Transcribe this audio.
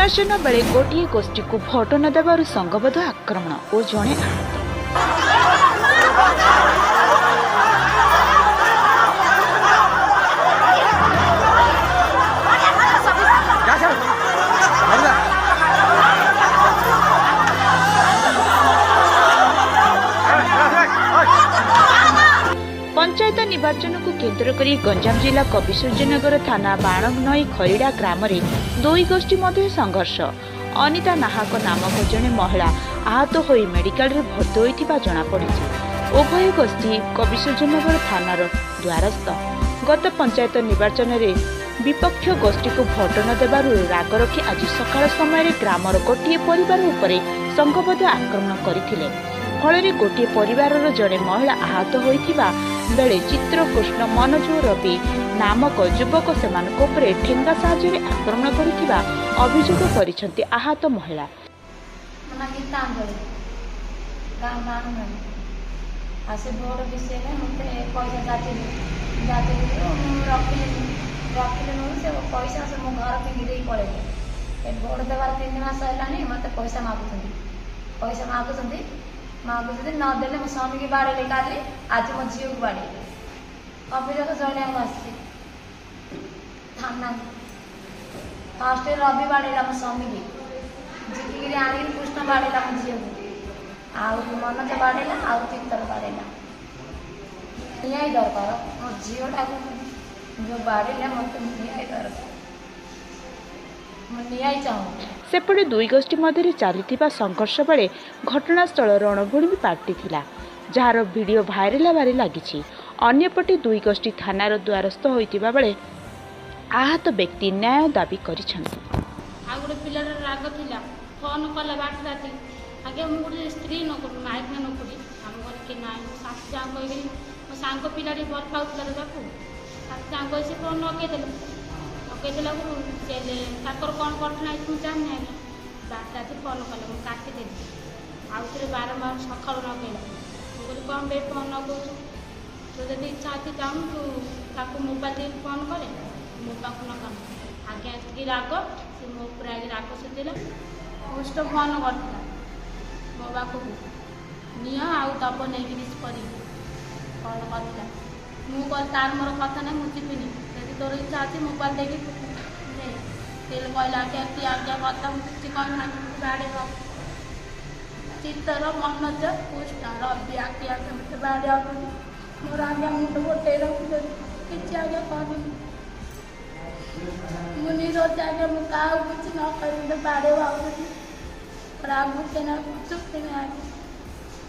निर्वाचन बेले गोटे गोष्ठी को भोट न देवार संघबद्ध आक्रमण और जड़े पंचायत निर्वाचन को केन्द्र कर गंजाम जिला कविसूर्यनगर थाना बाणनई खरीड़ा ग्राम में दुई गोष्ठी मध्य संघर्ष। अनिता नाहक नामक जड़े महिला आहत हो मेडिकल रे भर्ती होता जमापड़ी। उभय गोष्ठी कविसूर्यनगर थानार द्वारस्थ। गत पंचायत निर्वाचन में विपक्ष गोष्ठी को भोट न देवार राग रखी आज सकाळ समय ग्रामर गोटे परिवार उपरे संघबद्ध आक्रमण करथिले। फल गोटे परिवार जड़े महिला आहत होइथिबा बेले चित्रकृष्ण मनोज रवि नामक युवक सेमानक उपरे ठेंगा साहाय्य आक्रमण करिथिबा अभियोग करिसेंती आहत महिला। आसे भोट विषय में मत पैसा जाती रखिले से पैसा से मो घर फिंगी पड़े भोट देवार 3 मास है मत पैसा मागुଛନ୍ତି नदेले मो स्वामी की बाड़े काली आज मो झील को बाड़े अभियोग जन आस थाना फास्ट रवि बाड़ेला मो स्वामी की जिकी आनी कृष्ण बाड़ेला मो झील को आउ मनोज बाड़ेला आउ चित्तर बाड़ेला न्याय दरकार मो झीलटा जो बाड़ेला मत न्याय दरकार न्याय चाहूँ। सेपटे दुई गोष्ठी मध्य चली संघर्ष बेले घटनास्थल रणभूमि पार्टी थिला जार वीडियो भाइराल बारे लगी। अन्यपटे दुई गोष्ठी थानार द्वारस्थ होइतिबा बेले आहत व्यक्ति न्याय दाबी करिसेंती। आ गोटे पिलार राग थिला फोन कला बाट राती आगे मु गोटे स्त्री नकुरी माइक ना नकुरी हम घर के नाई सास जान कहि मो सांग पिलाटी भल पाउतला बापू सास जान कहि से फोन लगे ताकर कौन करना तू जान बाट राति फोन कले मुझे काटिदेली आउ थे बारंबार सका नकला मुझे कौन बे फोन लगौु तो जब इच्छा अच्छी चाहूँ तू ताको मोबाइल दे फोन करे मो पाक नका आगे आसिक राग से मो पूरा आगे राग सुझेला पोस्ट फोन करता मो पाक नि आउ दब नहीं निष्पत्ति कौन करता मुझे तार मोर कथा ना मुझे जीविनी यदि तोर इच्छा अच्छी मोबाइल देवी तेल कहला आज्ञा कथा किसी कहना बाड़े चित्तर मनोज कृष्ण रवि आज्ञा मत बाड़े मोर आज्ञा मुंड गोटे रखुद किसी आज्ञा कहनी मुनि रोज आज्ञा मुझे किसी न कर बाड़े आगे चुप्त आगे